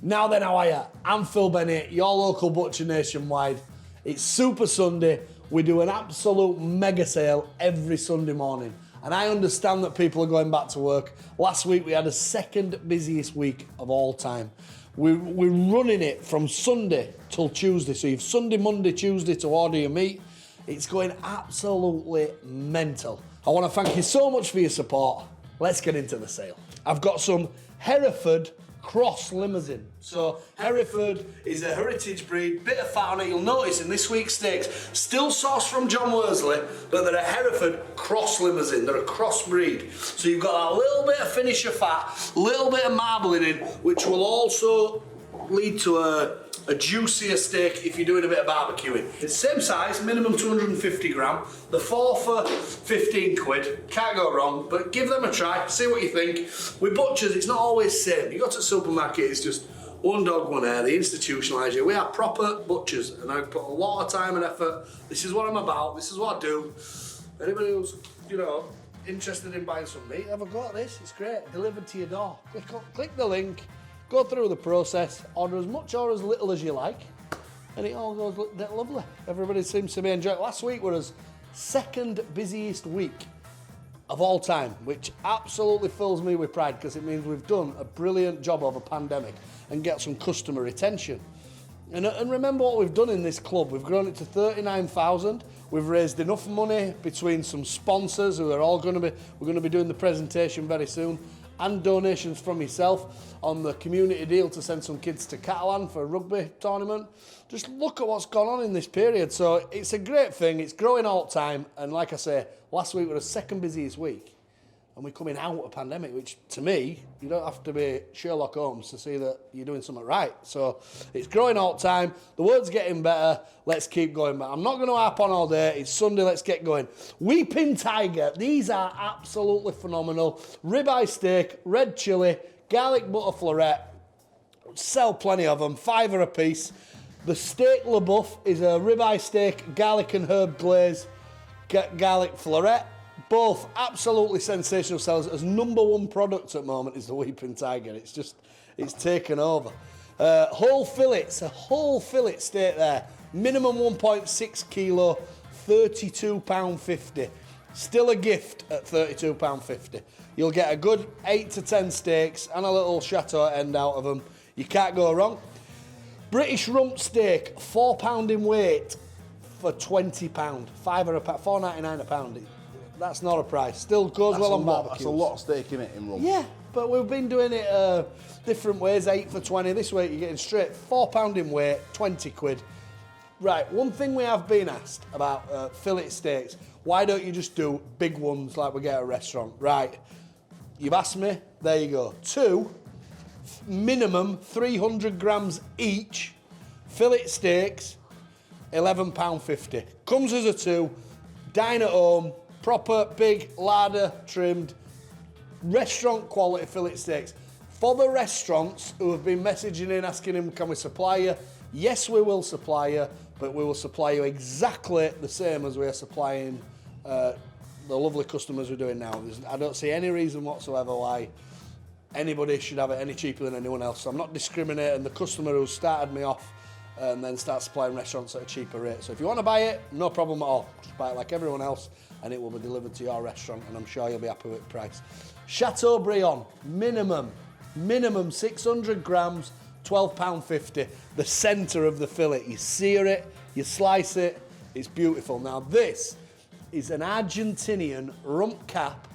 Now then, how are ya? I'm Phil Bennett, your local butcher nationwide. It's Super Sunday. We do an absolute mega sale every Sunday morning. And I understand that people are going back to work. Last week we had the second busiest week of all time. We're running it from Sunday till Tuesday. So you've Sunday, Monday, Tuesday to order your meat. It's going absolutely mental. I want to thank you so much for your support. Let's get into the sale. I've got some Hereford cross Limousine. So Hereford is a heritage breed, bit of fat on it. You'll notice in this week's steaks, still sourced from John Worsley, but they're a Hereford cross Limousine. They're a cross breed. So you've got a little bit of finisher fat, a little bit of marbling in, which will also lead to a juicier steak if you're doing a bit of barbecuing. It's same size, minimum 250 gram. The 4 for 15 quid. Can't go wrong, but give them a try, see what you think. With butchers, it's not always the same. You go to the supermarket, it's just one dog, one hair. They institutionalise you. We are proper butchers, and I put a lot of time and effort. This is what I'm about, this is what I do. Anybody who's, interested in buying some meat, have a go at this. It's great, delivered to your door. Click the link. Go through the process, order as much or as little as you like, and it all goes lovely. Everybody seems to be enjoying it. Last week was second busiest week of all time, which absolutely fills me with pride because it means we've done a brilliant job of a pandemic and get some customer retention. And remember what we've done in this club. We've grown it to 39,000. We've raised enough money between some sponsors who are all we're going to be doing the presentation very soon, and donations from yourself on the community deal to send some kids to Catalan for a rugby tournament. Just look at what's gone on in this period. So it's a great thing, it's growing all the time, and like I say, last week was the second busiest week, and we're coming out of a pandemic, which to me, you don't have to be Sherlock Holmes to see that you're doing something right. So it's growing all the time, the word's getting better, let's keep going. But I'm not going to harp on all day, it's Sunday, let's get going. Weeping Tiger, these are absolutely phenomenal. Ribeye steak, red chilli, garlic butter floret, sell plenty of them, $5 a piece. The steak LaBeouf is a ribeye steak, garlic and herb glaze, garlic floret. Both absolutely sensational sellers. As #1 product at the moment is the Weeping Tiger. It's taken over. Whole fillets, a whole fillet steak there. Minimum 1.6 kilo, £32.50. Still a gift at £32.50. You'll get a good 8 to 10 steaks and a little chateau end out of them. You can't go wrong. British rump steak, £4 in weight for £20. £4.99 a pound. That's not a price. Still goes well on barbecues. That's a lot of steak in it in Rump. Yeah, but we've been doing it different ways, 8 for 20. This week you're getting straight £4 in weight, 20 quid. Right, one thing we have been asked about fillet steaks, why don't you just do big ones like we get at a restaurant? Right, you've asked me, there you go. 2, minimum 300 grams each, fillet steaks, £11.50. Comes as a 2, dine at home, proper big larder trimmed restaurant quality fillet steaks. For the restaurants who have been messaging in asking him, can we supply you? Yes, we will supply you, but we will supply you exactly the same as we are supplying the lovely customers we're doing now. I don't see any reason whatsoever why anybody should have it any cheaper than anyone else. So I'm not discriminating. The customer who started me off and then start supplying restaurants at a cheaper rate. So if you want to buy it, no problem at all. Just buy it like everyone else and it will be delivered to your restaurant, and I'm sure you'll be happy with the price. Chateaubriand, minimum 600 grams, £12.50. The centre of the fillet. You sear it, you slice it, it's beautiful. Now this is an Argentinian rump cap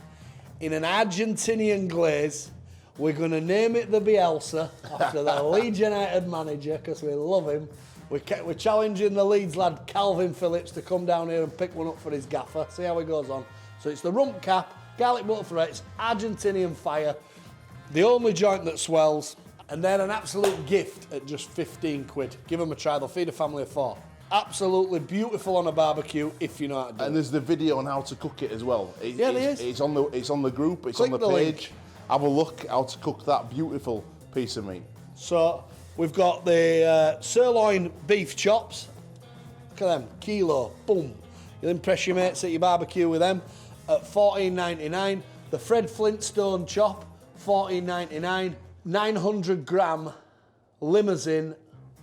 in an Argentinian glaze. We're going to name it the Bielsa after the Leeds United manager because we love him. We're challenging the Leeds lad Calvin Phillips to come down here and pick one up for his gaffer. See how it goes on. So it's the rump cap, garlic butter florets, Argentinian fire, the only joint that swells, and then an absolute gift at just 15 quid. Give them a try, they'll feed a family of 4. Absolutely beautiful on a barbecue if you know how to do it. And there's the video on how to cook it as well. Yeah, there is. It's on the group, it's Click on the the page. link. Have a look how to cook that beautiful piece of meat. So we've got the sirloin beef chops. Look at them, kilo, boom. You'll impress your mates at your barbecue with them at $14.99. The Fred Flintstone chop, $14.99. 900 gram Limousine,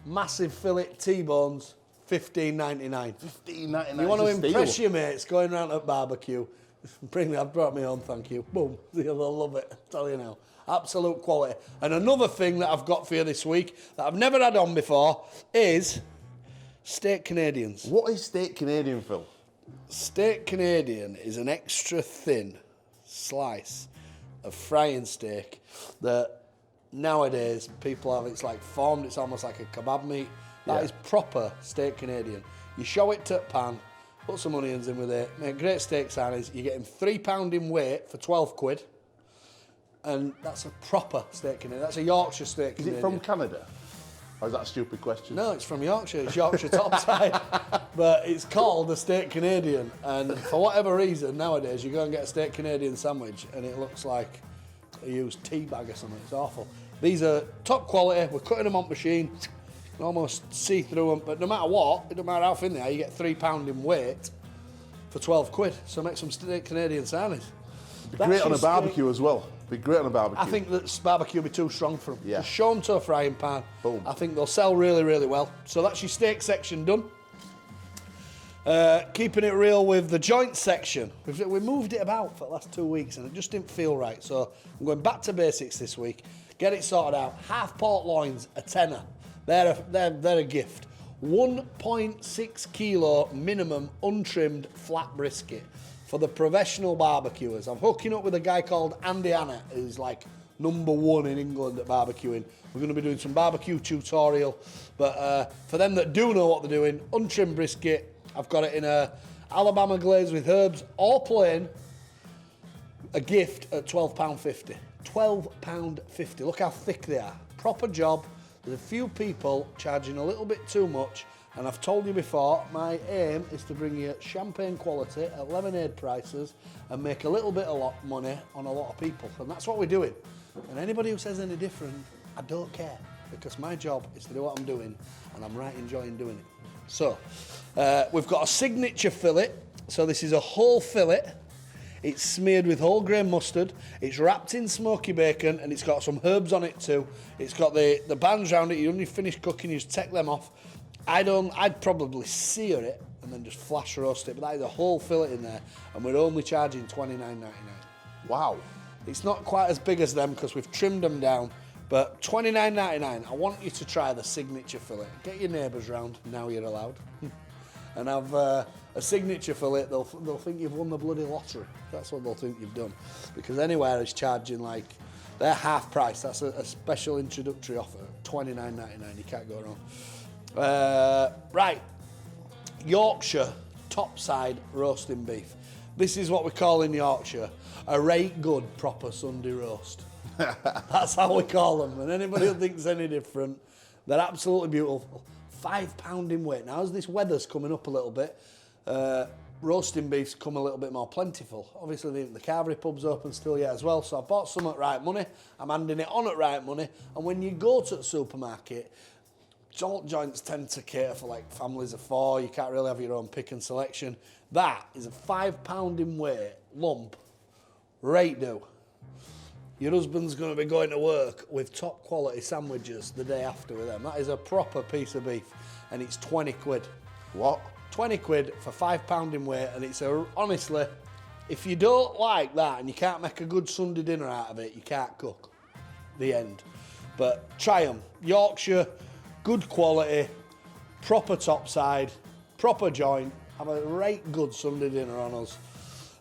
massive fillet T-bones, $15.99. $15.99. You want to impress your mates going around at barbecue, I've brought me on, thank you. Boom, they'll love it, I tell you now. Absolute quality. And another thing that I've got for you this week that I've never had on before is steak Canadians. What is steak Canadian, Phil? Steak Canadian is an extra thin slice of frying steak that nowadays people have. It's like formed, it's almost like a kebab meat. That is proper steak Canadian. You show it to a pan, put some onions in with it, make great steak sandwich. You're getting £3 in weight for 12 quid. And that's a proper steak Canadian. That's a Yorkshire steak Canadian. Is it from Canada? Or is that a stupid question? No, it's from Yorkshire. It's Yorkshire topside. But it's called a steak Canadian. And for whatever reason, nowadays, you go and get a steak Canadian sandwich and it looks like a used tea bag or something. It's awful. These are top quality. We're cutting them on machine. You can almost see through them. But no matter what, it doesn't matter how thin they are, you get £3 in weight for 12 quid. So make some steak Canadian sandwich. Be great on a barbecue as well. Be great on a barbecue. I think that barbecue will be too strong for them. Yeah. Just show them to a frying pan. Boom. I think they'll sell really, really well. So that's your steak section done. Keeping it real with the joint section. We moved it about for the last 2 weeks and it just didn't feel right. So I'm going back to basics this week. Get it sorted out. Half port loins, a tenner. They're a gift. 1.6 kilo minimum untrimmed flat brisket. For the professional barbecuers. I'm hooking up with a guy called Andy Anna, who's like #1 in England at barbecuing. We're going to be doing some barbecue tutorial. But for them that do know what they're doing, untrimmed brisket, I've got it in a Alabama glaze with herbs, all plain, a gift at £12.50. £12.50. Look how thick they are. Proper job. There's a few people charging a little bit too much. And I've told you before, my aim is to bring you champagne quality at lemonade prices and make a little bit of money on a lot of people. And that's what we're doing. And anybody who says any different, I don't care. Because my job is to do what I'm doing, and I'm right enjoying doing it. So, we've got a signature fillet. So this is a whole fillet. It's smeared with whole grain mustard. It's wrapped in smoky bacon, and it's got some herbs on it too. It's got the bands around it. You only finish cooking, you just take them off. I'd probably sear it and then just flash roast it, but that is a whole fillet in there, and we're only charging $29.99. Wow. It's not quite as big as them because we've trimmed them down, but $29.99. I want you to try the signature fillet. Get your neighbours round, now you're allowed, and have a signature fillet. They'll think you've won the bloody lottery. That's what they'll think you've done, because anywhere is charging like, they're half price. That's a special introductory offer, $29.99. You can't go wrong. Right, Yorkshire topside roasting beef. This is what we call in Yorkshire a right good proper Sunday roast. That's how we call them. And anybody who thinks any different, they're absolutely beautiful. £5 in weight. Now as this weather's coming up a little bit, roasting beef's come a little bit more plentiful. Obviously the carvery pub's open still yet as well, so I bought some at right money. I'm handing it on at right money, and when you go to the supermarket, all joints tend to cater for like families of 4. You can't really have your own pick and selection. That is a £5 in weight lump. Right do. Your husband's going to be going to work with top quality sandwiches the day after with them. That is a proper piece of beef, and it's 20 quid. What? 20 quid for £5 in weight, and it's honestly, if you don't like that and you can't make a good Sunday dinner out of it, you can't cook. The end. But try them. Yorkshire. Good quality, proper topside, proper joint. Have a right good Sunday dinner on us.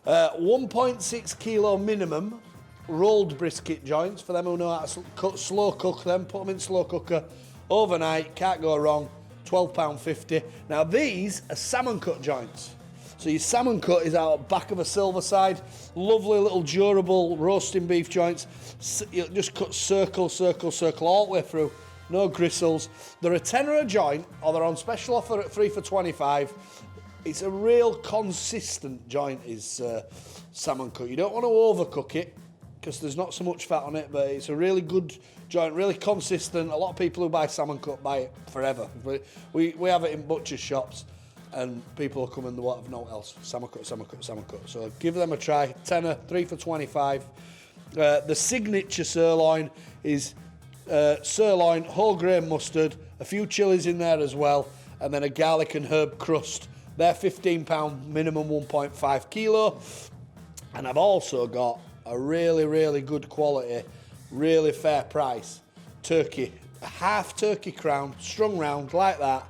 1.6 kilo minimum rolled brisket joints for them who know how to slow cook them. Put them in slow cooker overnight. Can't go wrong. £12.50. Now these are salmon cut joints. So your salmon cut is out back of a silver side. Lovely little durable roasting beef joints. You just cut circle, circle, circle all the way through. No gristles. They're a tenner a joint, or they're on special offer at 3 for $25. It's a real consistent joint, is salmon cut. You don't want to overcook it because there's not so much fat on it, but it's a really good joint, really consistent. A lot of people who buy salmon cut buy it forever. We have it in butcher's shops, and people will come in the what of no else. Salmon cut, salmon cut, salmon cut. So give them a try. Tenner, 3 for $25. The signature sirloin is sirloin, whole grain mustard, a few chilies in there as well, and then a garlic and herb crust. They're £15, minimum 1.5 kilo. And I've also got a really, really good quality, really fair price turkey, a half turkey crown, strung round like that,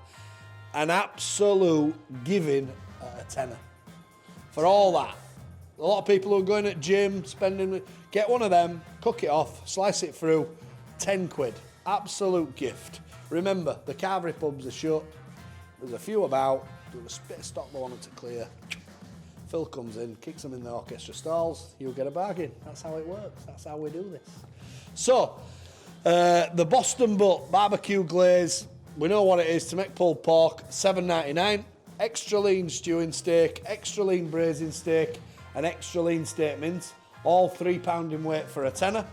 an absolute giving at a tenner. For all that, a lot of people who are going at gym, get one of them, cook it off, slice it through, 10 quid, absolute gift. Remember, the carvery pubs are shut, there's a few about, there's a bit of stock they wanted to clear. Phil comes in, kicks them in the orchestra stalls, you'll get a bargain. That's how it works, that's how we do this. So, the Boston Butt barbecue glaze, we know what it is, to make pulled pork, $7.99. Extra lean stewing steak, extra lean braising steak, and extra lean steak mince, all £3 in weight for a tenner.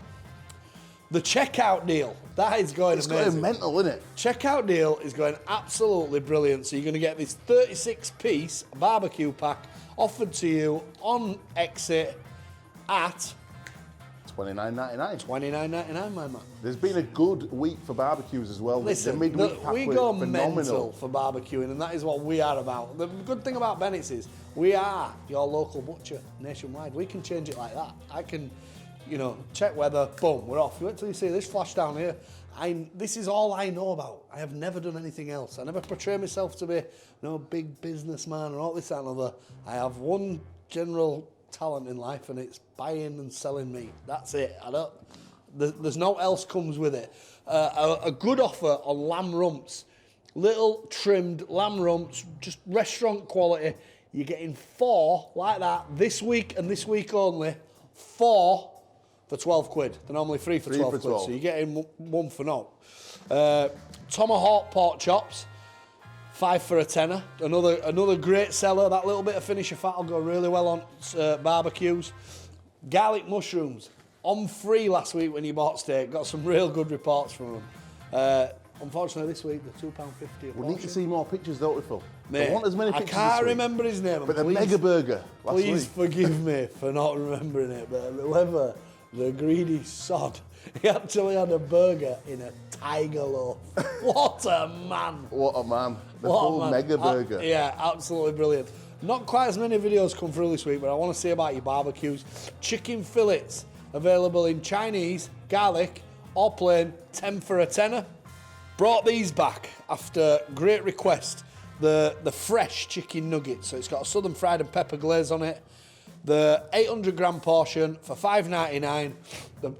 The checkout deal, that is going amazing. It's going mental, isn't it? Checkout deal is going absolutely brilliant. So you're going to get this 36-piece barbecue pack offered to you on exit at $29.99. $29.99, my man. There's been a good week for barbecues as well. Listen, the midweek pack we was go phenomenal. mental for barbecuing, and that is what we are about. The good thing about Bennetts is we are your local butcher nationwide. We can change it like that. I can, check weather, boom, we're off. You wait till you see this flash down here. This is all I know about. I have never done anything else. I never portray myself to be no big businessman and all this and other. I have one general talent in life, and it's buying and selling meat. That's it. There's no else comes with it. A good offer on lamb rumps, little trimmed lamb rumps, just restaurant quality. You're getting 4 like that this week and this week only. 4 for 12 quid. They're normally 3 for 12 quid, so you're getting 1 for naught. Tomahawk pork chops, 5 for a tenner. Another great seller. That little bit of finisher fat will go really well on barbecues. Garlic mushrooms, on free last week when you bought steak. Got some real good reports from them. Unfortunately, this week they're £2.50. We need to see more pictures, don't we, Phil? Mate, I want as many pictures. I can't this week. remember his name. But the mega burger last week. Please forgive me for not remembering it, but whoever, the greedy sod, he actually had a burger in a tiger loaf. What a man! What a man. The full mega burger. Yeah, absolutely brilliant. Not quite as many videos come through this week, but I want to see about your barbecues. Chicken fillets, available in Chinese, garlic, or plain, 10 for a tenner. Brought these back after great request. The fresh chicken nuggets. So it's got a southern fried and pepper glaze on it. The 800 gram portion for $5.99.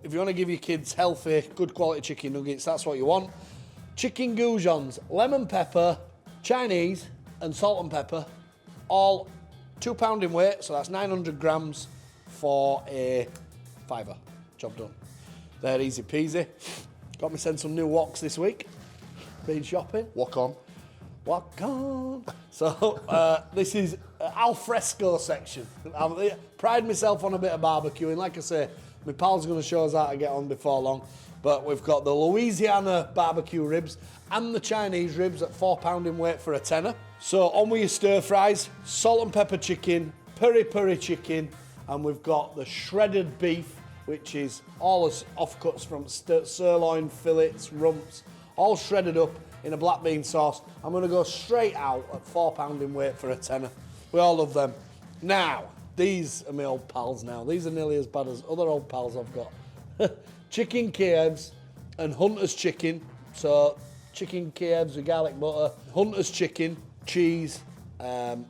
If you want to give your kids healthy, good quality chicken nuggets, that's what you want. Chicken goujons, lemon pepper, Chinese, and salt and pepper. All £2 in weight, so that's 900 grams for a £5. Job done. They're easy peasy. Got me sent some new woks this week. Been shopping. Wok on. Wok on. So this is al fresco section. I pride myself on a bit of barbecuing. Like I say, my pal's going to show us how to get on before long. But we've got the Louisiana barbecue ribs and the Chinese ribs at £4 in weight for a tenner. So on with your stir fries, salt and pepper chicken, peri chicken, and we've got the shredded beef, which is all as offcuts from sirloin, fillets, rumps, all shredded up in a black bean sauce. I'm going to go straight out at £4 in weight for a tenner. We all love them. Now, these are my old pals now. These are nearly as bad as other old pals I've got. Chicken Kebabs and Hunter's chicken. So, chicken Kebabs with garlic butter, Hunter's chicken, cheese,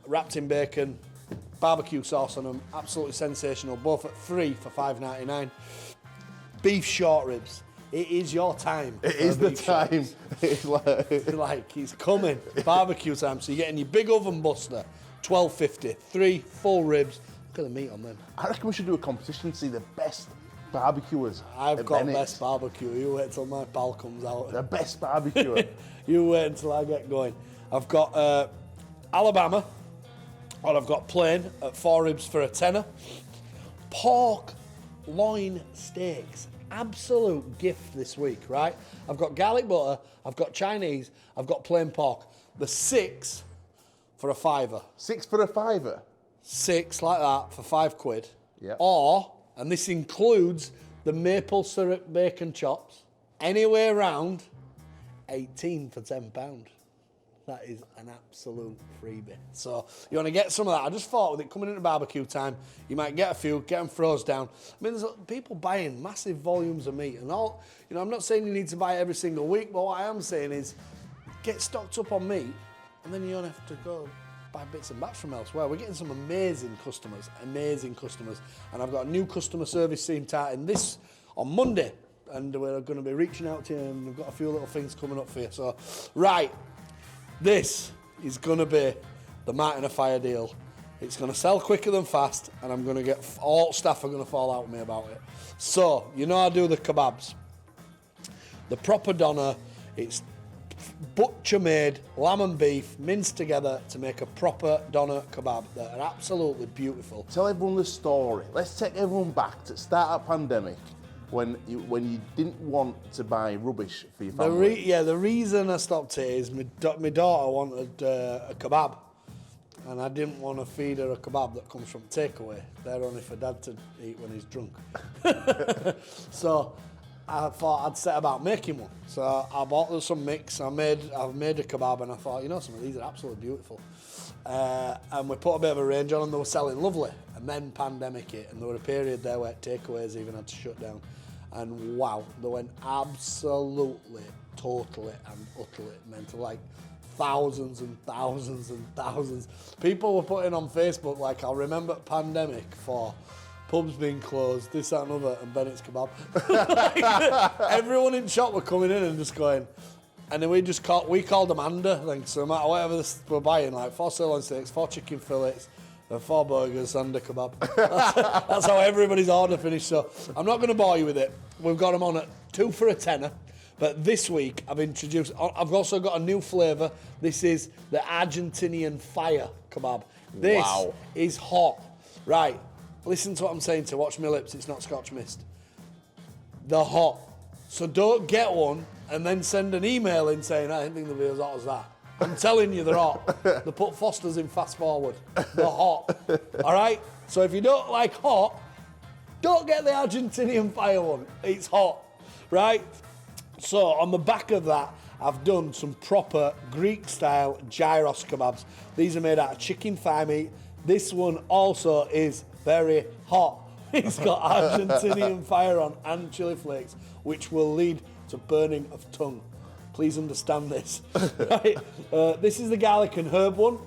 wrapped in bacon, barbecue sauce on them. Absolutely sensational. Both at $3 for $5.99. Beef short ribs. It is your time. It is the time. It's like it's coming. Barbecue time. So you're getting your big oven buster, $12.50. 3 full ribs. Look at the meat on them. I reckon we should do a competition to see the best barbecuers. I've got Bennetts. best barbecue. You wait till my pal comes out. The best barbecuer. You wait until I get going. I've got Alabama, or I've got plain at 4 ribs for a tenner. Pork loin steaks. Absolute gift this week, right? I've got garlic butter, I've got Chinese, I've got plain pork. The 6 for a £5. 6 for a £5. 6 like that for £5. Yeah. Or, and this includes the maple syrup bacon chops, anywhere around 18 for £10. That is an absolute freebie. So you want to get some of that. I just thought with it coming into barbecue time, you might get a few, get them froze down. I mean, there's people buying massive volumes of meat and all. You know, I'm not saying you need to buy it every single week, but what I am saying is get stocked up on meat, and then you don't have to go buy bits and bats from elsewhere. We're getting some amazing customers, and I've got a new customer service team starting this on Monday, and we're going to be reaching out to you, and we've got a few little things coming up for you. So, right. This is going to be the Martin of Fire deal. It's going to sell quicker than fast, and I'm going to get, all staff are going to fall out with me about it. So, you know I do the kebabs. The proper doner, it's butcher-made lamb and beef minced together to make a proper doner kebab that are absolutely beautiful. Tell everyone the story. Let's take everyone back to the start of the pandemic. When you didn't want to buy rubbish for your family. The reason I stopped it is my daughter wanted a kebab, and I didn't want to feed her a kebab that comes from takeaway. They're only for Dad to eat when he's drunk. So I thought I'd set about making one. So I bought some mix. I've made a kebab, and I thought, you know, some of these are absolutely beautiful. And we put a bit of a range on, and they were selling lovely. And then pandemic hit, and there was a period there where takeaways even had to shut down. And wow, they went absolutely, totally and utterly mental. Like thousands and thousands and thousands. People were putting on Facebook, like, I'll remember pandemic for pubs being closed, this, that and other, and Bennett's Kebab. Like, everyone in shop were coming in and just going, and then we called them under things. So no matter whatever we're buying, like 4 sirloin steaks, 4 chicken fillets, and 4 burgers and a kebab. That's how everybody's order finished. So I'm not going to bore you with it. We've got them on at 2 for a tenner. But this week I've also got a new flavour. This is the Argentinian fire kebab. This is hot. Right, listen to what I'm saying to watch my lips. It's not Scotch mist. They're hot. So don't get one and then send an email in saying, I didn't think they'd be as hot as that. I'm telling you, they're hot. They put Foster's in fast forward. They're hot. All right? So if you don't like hot, don't get the Argentinian fire one. It's hot. Right? So on the back of that, I've done some proper Greek-style gyros kebabs. These are made out of chicken thigh meat. This one also is very hot. It's got Argentinian fire on and chili flakes, which will lead to burning of tongue. Please understand this. Right? This is the garlic and herb one.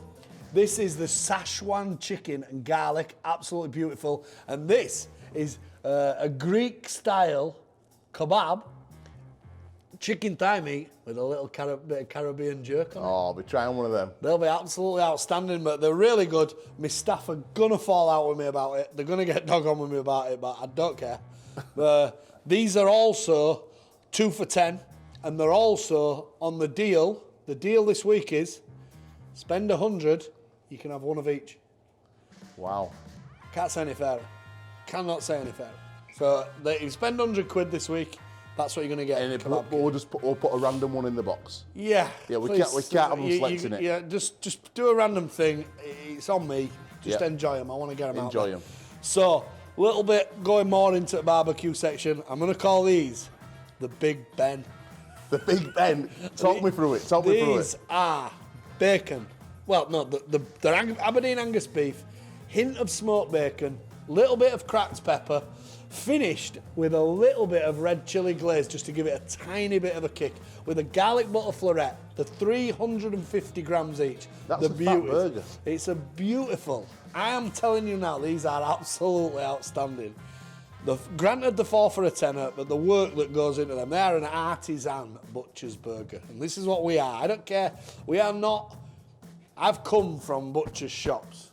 This is the Szechuan chicken and garlic, absolutely beautiful. And this is a Greek-style kebab, chicken thigh meat with a little bit of Caribbean jerk on it. Oh, I'll be trying one of them. They'll be absolutely outstanding, but they're really good. My staff are gonna fall out with me about it. They're gonna get dog on with me about it, but I don't care. These are also 2 for 10. And they're also on the deal. The deal this week is spend 100, you can have one of each. Wow. Can't say any fairer. Cannot say any fairer. So if you spend 100 quid this week, that's what you're going to get. And we'll put a random one in the box. Yeah. Yeah, we can't have them selecting it. Yeah, just do a random thing. It's on me. Just enjoy them. I want to get them out. Enjoy them. So, a little bit going more into the barbecue section. I'm going to call these the Big Ben. The Big Ben. Talk me through it. These are bacon. Well, no, they're Aberdeen Angus beef, hint of smoked bacon, little bit of cracked pepper, finished with a little bit of red chili glaze just to give it a tiny bit of a kick, with a garlic butter floret. They're 350 grams each. That's a fat burger. It's a beautiful. I am telling you now, these are absolutely outstanding. Granted, the 4 for a tenner, but the work that goes into them, they are an artisan butcher's burger. And this is what we are. I don't care. We are not. I've come from butcher's shops.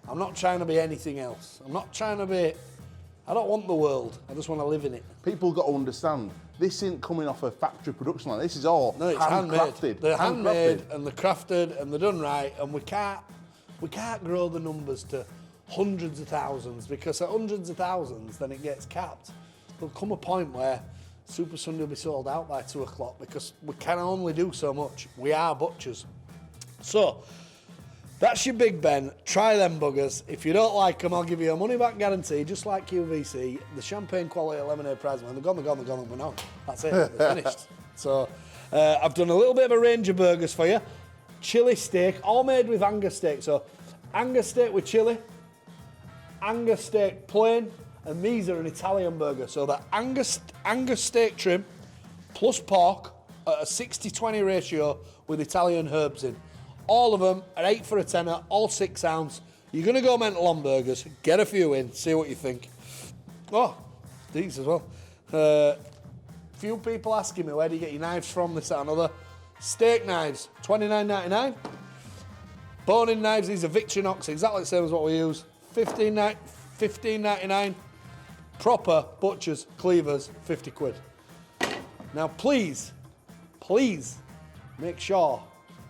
I'm not trying to be anything else. I don't want the world. I just want to live in it. People got to understand, this isn't coming off a factory production line. This is all handcrafted. They're handmade and they're crafted and they're done right. And we can't grow the numbers to hundreds of thousands, because at hundreds of thousands, then it gets capped. There'll come a point where Super Sunday will be sold out by 2 o'clock because we can only do so much. We are butchers. So, That's your Big Ben. Try them buggers. If you don't like them, I'll give you a money-back guarantee, just like QVC. The champagne quality lemonade prize, man, they're gone, we're on. That's it, they're finished. So, I've done a little bit of a range of burgers for you. Chili steak, all made with Angus steak. So, Angus steak with chili, Angus steak plain, and these are an Italian burger. So, the Angus steak trim plus pork at a 60-20 ratio with Italian herbs in. All of them are 8 for a tenner, all 6 ounce. You're going to go mental on burgers. Get a few in, see what you think. Oh, these as well. Few people asking me, where do you get your knives from, this, that, and other. Steak knives, $29.99. Bone-in knives, these are Victorinox, exactly the same as what we use. $15.99. Proper butchers, cleavers, 50 quid. Now, please, make sure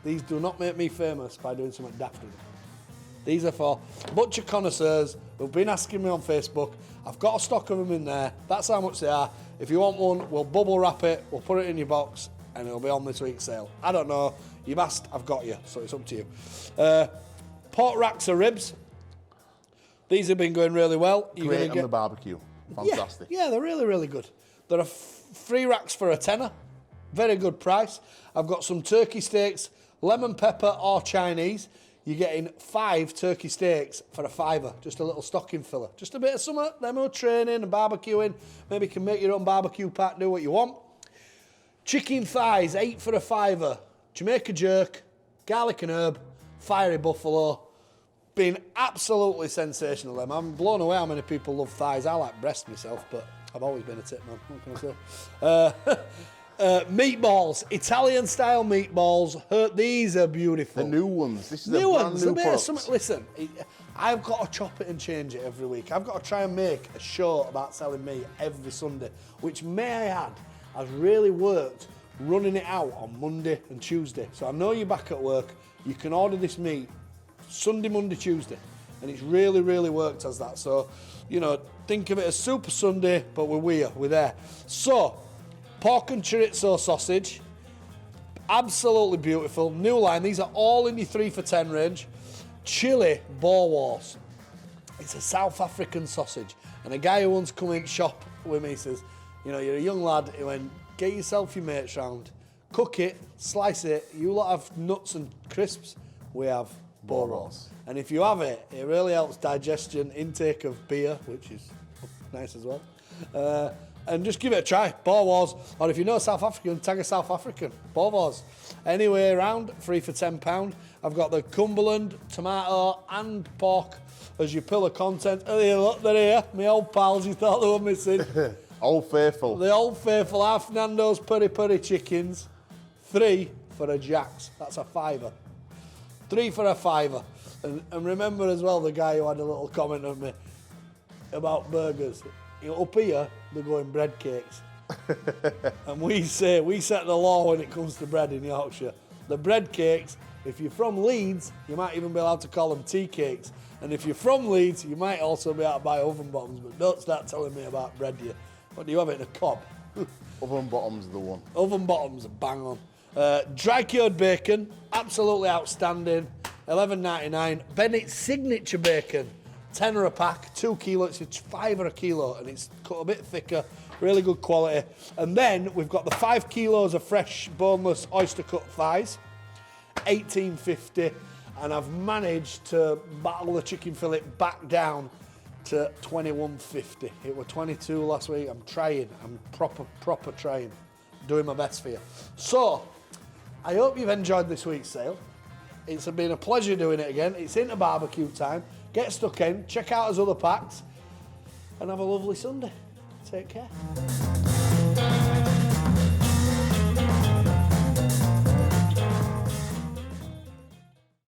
these do not make me famous by doing something daft with them. These are for butcher connoisseurs who've been asking me on Facebook. I've got a stock of them in there. That's how much they are. If you want one, we'll bubble wrap it, we'll put it in your box, and it'll be on this week's sale. I don't know. You've asked, I've got you, so it's up to you. Pork racks of ribs. These have been going really well. You're Great on the barbecue. Fantastic. Yeah, they're really, really good. There are 3 racks for a tenner. Very good price. I've got some turkey steaks, lemon pepper or Chinese. You're getting 5 turkey steaks for a £5, just a little stocking filler. Just a bit of summer, demo training and barbecuing. Maybe you can make your own barbecue pack, do what you want. Chicken thighs, 8 for a £5. Jamaica jerk, garlic and herb, fiery buffalo. Been absolutely sensational, them. I'm blown away how many people love thighs. I like breast myself, but I've always been a tip man. What can I say? Meatballs, Italian-style meatballs. These are beautiful. The new ones. This is new a brand ones. new product. Listen, I've got to chop it and change it every week. I've got to try and make a show about selling meat every Sunday, which, may I add, has really worked running it out on Monday and Tuesday. So I know you're back at work. You can order this meat Sunday, Monday, Tuesday, and it's really, really worked as that. So, you know, think of it as Super Sunday, but we're there. So, pork and chorizo sausage, absolutely beautiful. New line, these are all in your 3 for 10 range. Chili Boer Wars. It's a South African sausage. And a guy who once come in shop with me says, you know, you're a young lad, he went, get yourself your mates round, cook it, slice it, you lot have nuts and crisps, we have Boer Wars. And if you have it, it really helps digestion, intake of beer, which is nice as well. And just give it a try, Boer Wars. Or if you know South African, tag a South African, Boer Wars. Anyway around, 3 for £10. I've got the Cumberland, tomato and pork as your pillar content. Oh, here, look, they're here. My old pals, you thought they were missing. Old Faithful. The Old Faithful, half Nando's peri chickens. 3 for a Jack's, that's a £5. 3 for a £5. And remember as well the guy who had a little comment on me about burgers. Up here, they're going bread cakes. And we set the law when it comes to bread in Yorkshire. The bread cakes, if you're from Leeds, you might even be allowed to call them tea cakes. And if you're from Leeds, you might also be able to buy oven bottoms, but don't start telling me about bread here. What do you have it in a cob? Oven bottom's the one. Oven bottoms are bang on. Dry cured bacon, absolutely outstanding. $11.99. Bennetts signature bacon, tenner a pack, 2 kilos. It's $5 a kilo, and it's cut a bit thicker. Really good quality. And then we've got the 5 kilos of fresh boneless oyster cut thighs, $18.50. And I've managed to battle the chicken fillet back down to $21.50. It was $22 last week. I'm trying. I'm proper trying. Doing my best for you. So, I hope you've enjoyed this week's sale. It's been a pleasure doing it again. It's into barbecue time. Get stuck in, check out his other packs, and have a lovely Sunday. Take care.